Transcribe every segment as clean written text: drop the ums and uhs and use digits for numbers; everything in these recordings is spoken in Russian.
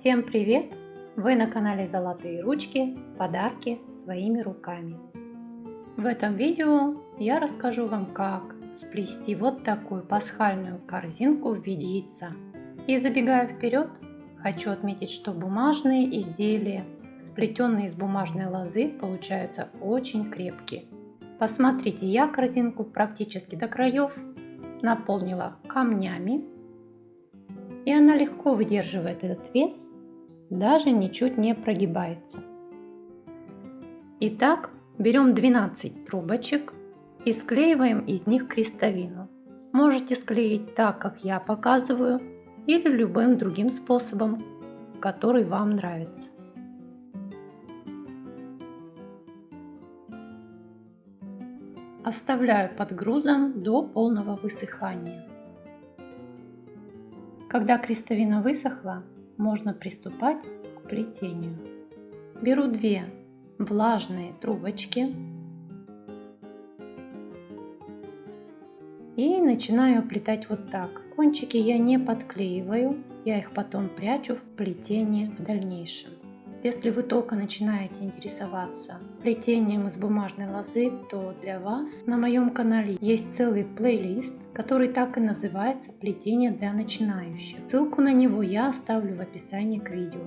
Всем привет! Вы на канале Золотые ручки, подарки своими руками. В этом видео я расскажу вам, как сплести вот такую пасхальную корзинку в виде яйца. И забегая вперед, хочу отметить, что бумажные изделия, сплетенные из бумажной лозы, получаются очень крепкие. Посмотрите, я корзинку практически до краев наполнила камнями, и она легко выдерживает этот вес, даже ничуть не прогибается. Итак, берем 12 трубочек и склеиваем из них крестовину. Можете склеить так, как я показываю, или любым другим способом, который вам нравится. Оставляю под грузом до полного высыхания. Когда крестовина высохла, можно приступать к плетению. Беру 2 влажные трубочки и начинаю плетать вот так. Кончики я не подклеиваю, я их потом прячу в плетение в дальнейшем. Если вы только начинаете интересоваться плетением из бумажной лозы, то для вас на моем канале есть целый плейлист, который так и называется «Плетение для начинающих». Ссылку на него я оставлю в описании к видео.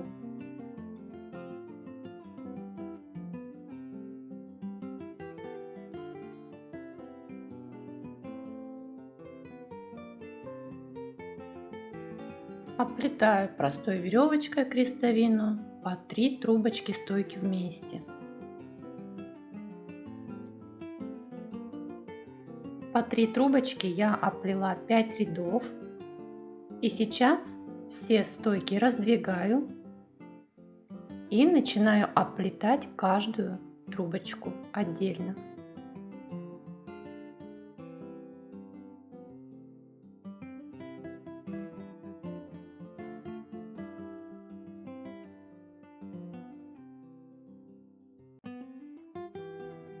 Оплетаю простой веревочкой крестовину по 3 трубочки стойки вместе. По 3 трубочки я оплела 5 рядов. И сейчас все стойки раздвигаю и начинаю оплетать каждую трубочку отдельно.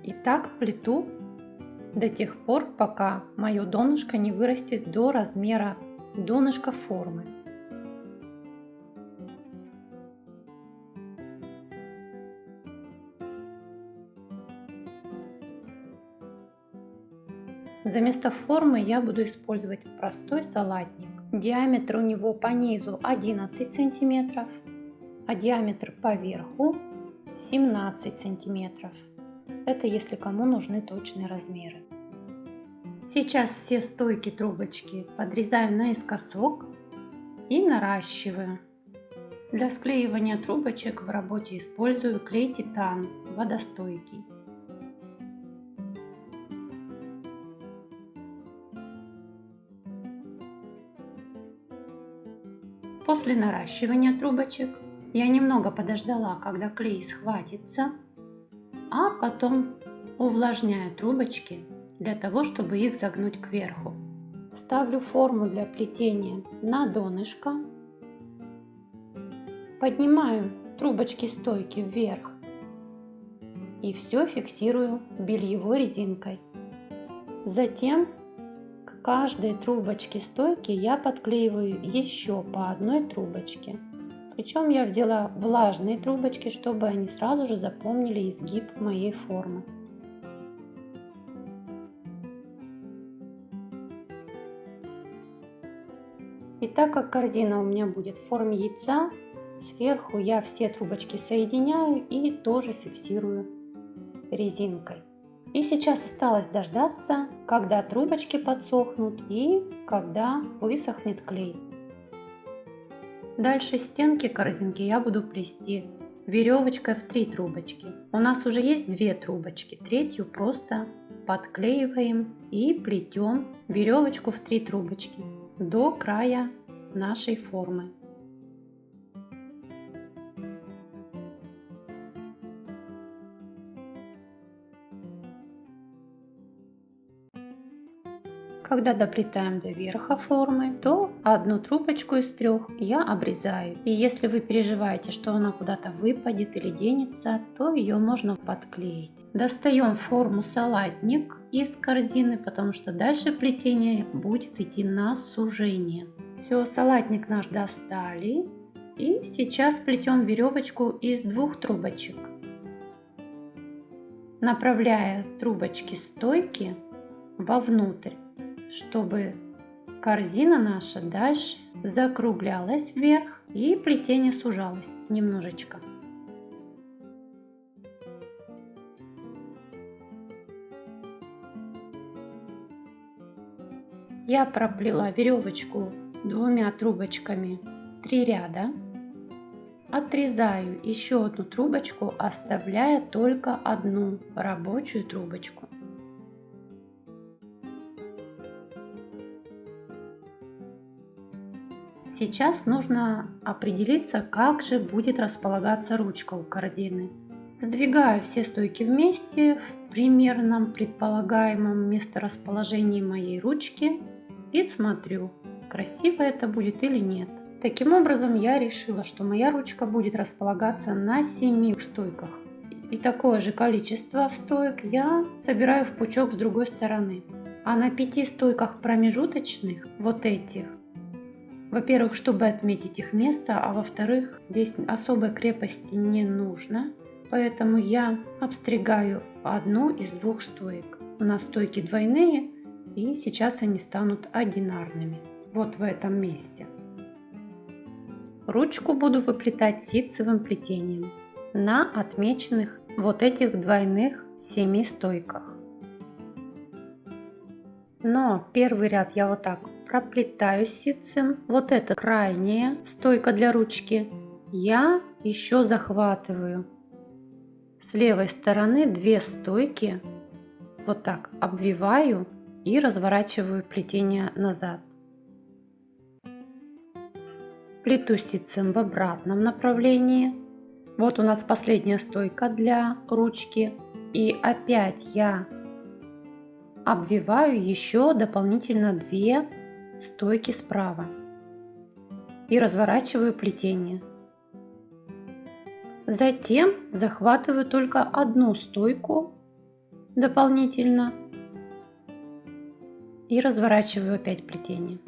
И так плету до тех пор, пока мое донышко не вырастет до размера донышка формы. За место формы я буду использовать простой салатник. Диаметр у него по низу 11 сантиметров, а диаметр по верху 17 сантиметров. Это если кому нужны точные размеры. Сейчас все стойки трубочки подрезаю наискосок и наращиваю. Для склеивания трубочек в работе использую клей титан водостойкий. После наращивания трубочек я немного подождала, когда клей схватится, а потом увлажняю трубочки для того, чтобы их загнуть кверху. Ставлю форму для плетения на донышко, поднимаю трубочки стойки вверх и все фиксирую бельевой резинкой. Затем к каждой трубочке стойки я подклеиваю еще по одной трубочке. Причем я взяла влажные трубочки, чтобы они сразу же запомнили изгиб моей формы. И так как корзина у меня будет в форме яйца, сверху я все трубочки соединяю и тоже фиксирую резинкой. И сейчас осталось дождаться, когда трубочки подсохнут и когда высохнет клей. Дальше стенки корзинки я буду плести веревочкой в 3 трубочки. У нас уже есть 2 трубочки, третью просто подклеиваем и плетем веревочку в 3 трубочки до края нашей формы. Когда доплетаем до верха формы, то одну трубочку из 3 я обрезаю. И если вы переживаете, что она куда-то выпадет или денется, то ее можно подклеить. Достаем форму салатник из корзины, потому что дальше плетение будет идти на сужение. Все, салатник наш достали. И сейчас плетем веревочку из 2 трубочек, направляя трубочки стойки вовнутрь, чтобы корзина наша дальше закруглялась вверх и плетение сужалось немножечко. Я проплела веревочку 2 трубочками 3 ряда. Отрезаю еще одну трубочку, оставляя только одну рабочую трубочку. Сейчас нужно определиться, как же будет располагаться ручка у корзины. Сдвигаю все стойки вместе в примерном предполагаемом месторасположении моей ручки и смотрю, красиво это будет или нет. Таким образом, я решила, что моя ручка будет располагаться на 7 стойках. И такое же количество стоек я собираю в пучок с другой стороны. А на 5 стойках промежуточных, вот этих, во-первых, чтобы отметить их место, а во-вторых, здесь особой крепости не нужно. Поэтому я обстригаю одну из 2 стоек. У нас стойки двойные, и сейчас они станут одинарными. Вот в этом месте. Ручку буду выплетать ситцевым плетением на отмеченных вот этих двойных 7 стойках. Но первый ряд я вот так проплетаю ситцем. Вот эта крайняя стойка для ручки я еще захватываю. С левой стороны 2 стойки вот так обвиваю и разворачиваю плетение назад. Плету ситцем в обратном направлении. Вот у нас последняя стойка для ручки. И опять я обвиваю еще дополнительно 2 стойки справа. И разворачиваю плетение. Затем захватываю только одну стойку дополнительно. И разворачиваю опять плетение.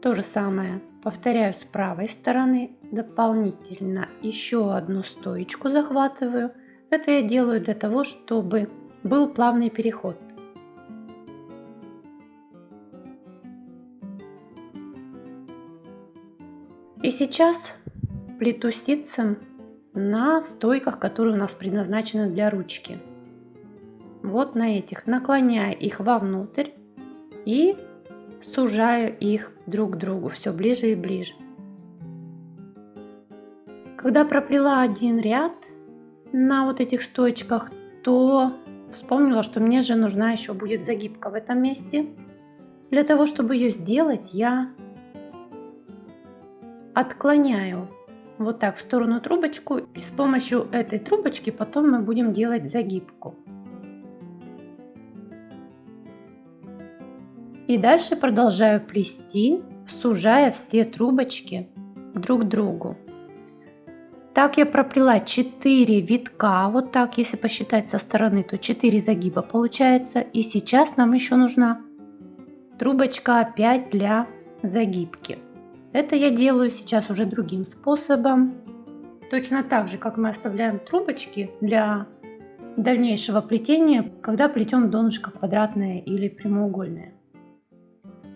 То же самое повторяю с правой стороны, дополнительно еще одну стоечку захватываю. Это я делаю для того, чтобы был плавный переход. И сейчас плету ситцем на стойках, которые у нас предназначены для ручки. Вот на этих, наклоняя их вовнутрь и сужаю их друг к другу все ближе и ближе. Когда проплела один ряд на вот этих стоечках, то вспомнила, что мне же нужна еще будет загибка в этом месте. Для того, чтобы ее сделать, я отклоняю вот так в сторону трубочку, и с помощью этой трубочки потом мы будем делать загибку. И дальше продолжаю плести, сужая все трубочки друг к другу. Так я проплела 4 витка, вот так, если посчитать со стороны, то 4 загиба получается. И сейчас нам еще нужна трубочка опять для загибки. Это я делаю сейчас уже другим способом. Точно так же, как мы оставляем трубочки для дальнейшего плетения, когда плетем донышко квадратное или прямоугольное.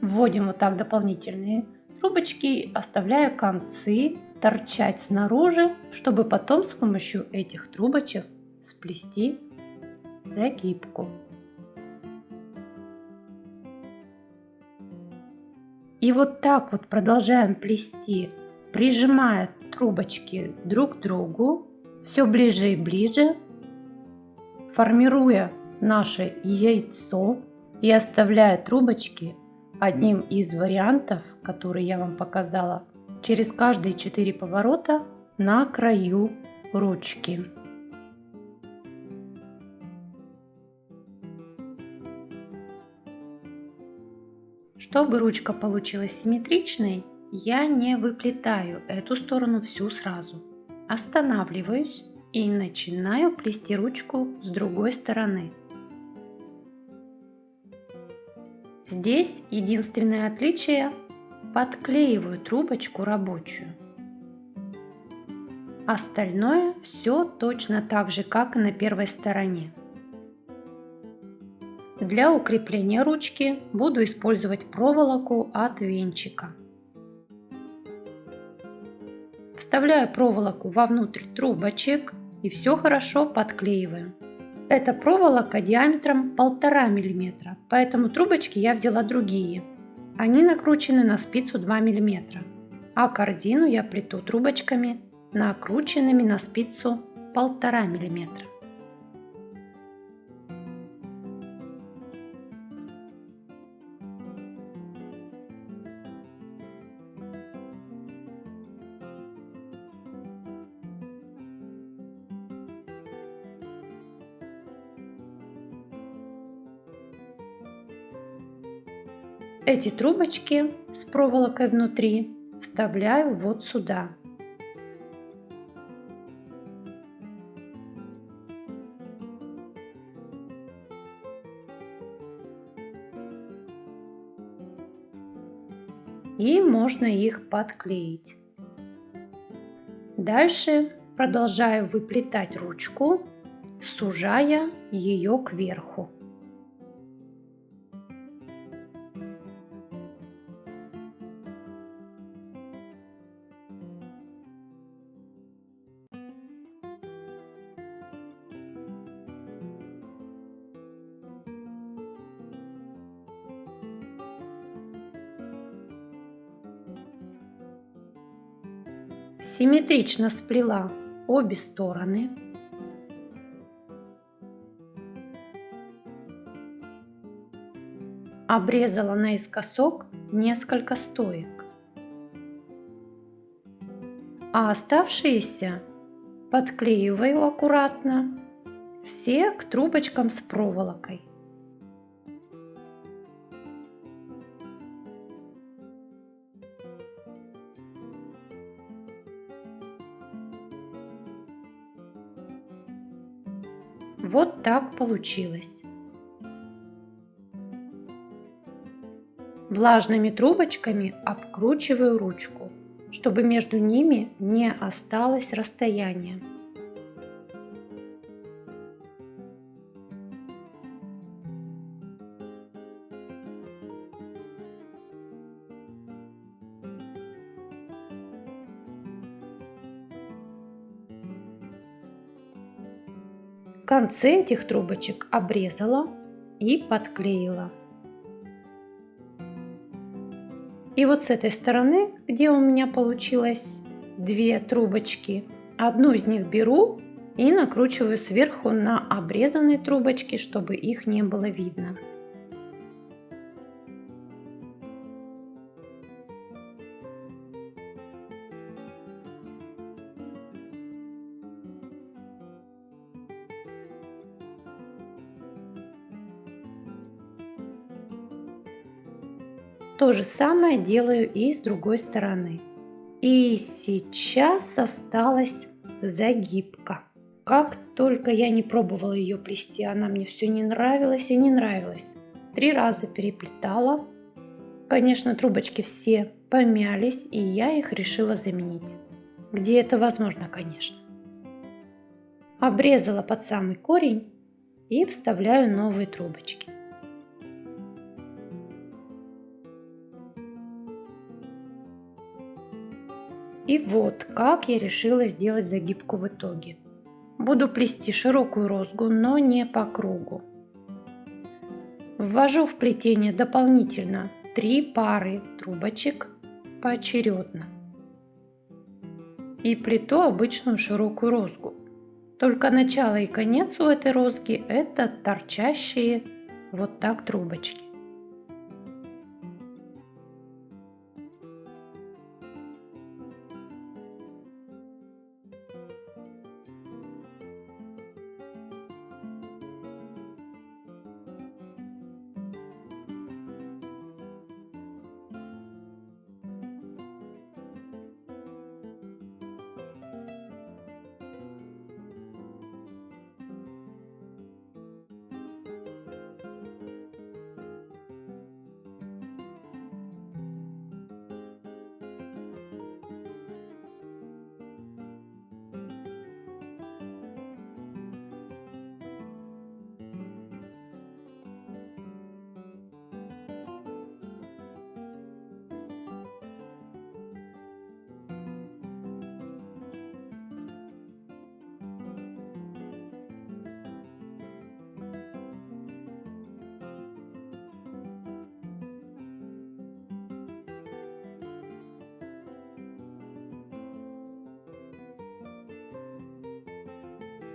Вводим вот так дополнительные трубочки, оставляя концы торчать снаружи, чтобы потом с помощью этих трубочек сплести загибку. И вот так вот продолжаем плести, прижимая трубочки друг к другу, все ближе и ближе, формируя наше яйцо и оставляя трубочки одним из вариантов, который я вам показала, через каждые 4 поворота на краю ручки. Чтобы ручка получилась симметричной, я не выплетаю эту сторону всю сразу. Останавливаюсь и начинаю плести ручку с другой стороны. Здесь единственное отличие — подклеиваю трубочку рабочую. Остальное все точно так же, как и на первой стороне. Для укрепления ручки буду использовать проволоку от венчика. Вставляю проволоку вовнутрь трубочек и все хорошо подклеиваю. Эта проволока диаметром 1,5 мм, поэтому трубочки я взяла другие. Они накручены на спицу 2 мм, а корзину я плету трубочками, накрученными на спицу 1,5 мм. Эти трубочки с проволокой внутри вставляю вот сюда. И можно их подклеить. Дальше продолжаю выплетать ручку, сужая ее кверху. Симметрично сплела обе стороны. Обрезала наискосок несколько стоек, а оставшиеся подклеиваю аккуратно все к трубочкам с проволокой. Вот так получилось. Влажными трубочками обкручиваю ручку, чтобы между ними не осталось расстояния. Концы этих трубочек обрезала и подклеила. И вот с этой стороны, где у меня получилось две трубочки, одну из них беру и накручиваю сверху на обрезанные трубочки, чтобы их не было видно. То же самое делаю и с другой стороны. И сейчас осталась загибка. Как только я не пробовала ее плести, она мне все не нравилась и не нравилась. 3 раза переплетала. Конечно, трубочки все помялись, и я их решила заменить. Где это возможно, конечно. Обрезала под самый корень и вставляю новые трубочки. И вот как я решила сделать загибку в итоге. Буду плести широкую розгу, но не по кругу. Ввожу в плетение дополнительно 3 пары трубочек поочередно. И плету обычную широкую розгу. Только начало и конец у этой розги — это торчащие вот так трубочки.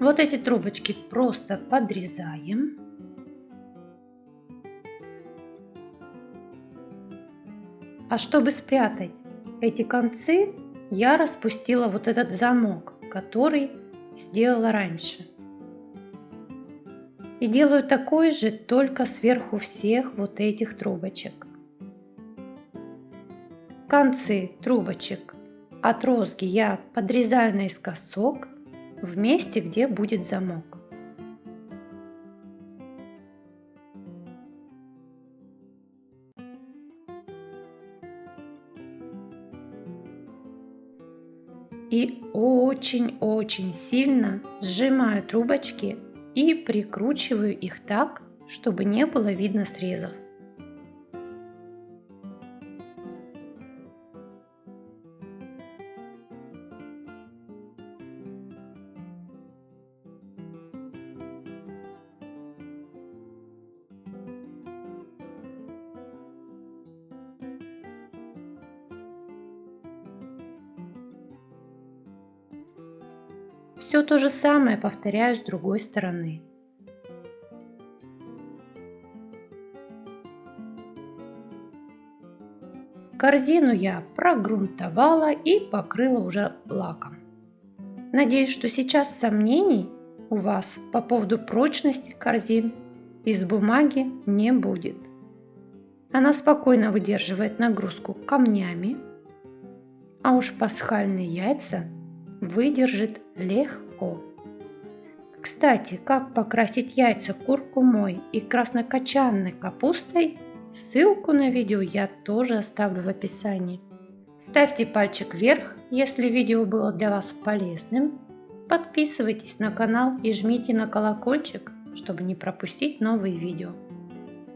Вот эти трубочки просто подрезаем. А чтобы спрятать эти концы, я распустила вот этот замок, который сделала раньше. И делаю такой же, только сверху всех вот этих трубочек. Концы трубочек от розги я подрезаю наискосок в месте, где будет замок. И очень-очень сильно сжимаю трубочки и прикручиваю их так, чтобы не было видно срезов. Все то же самое повторяю с другой стороны. Корзину я прогрунтовала и покрыла уже лаком. Надеюсь, что сейчас сомнений у вас по поводу прочности корзин из бумаги не будет. Она спокойно выдерживает нагрузку камнями, а уж пасхальные яйца выдержит легко. Кстати, как покрасить яйца куркумой и краснокочанной капустой, ссылку на видео я тоже оставлю в описании. Ставьте пальчик вверх, если видео было для вас полезным. Подписывайтесь на канал и жмите на колокольчик, чтобы не пропустить новые видео.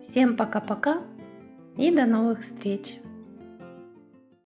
Всем пока-пока и до новых встреч!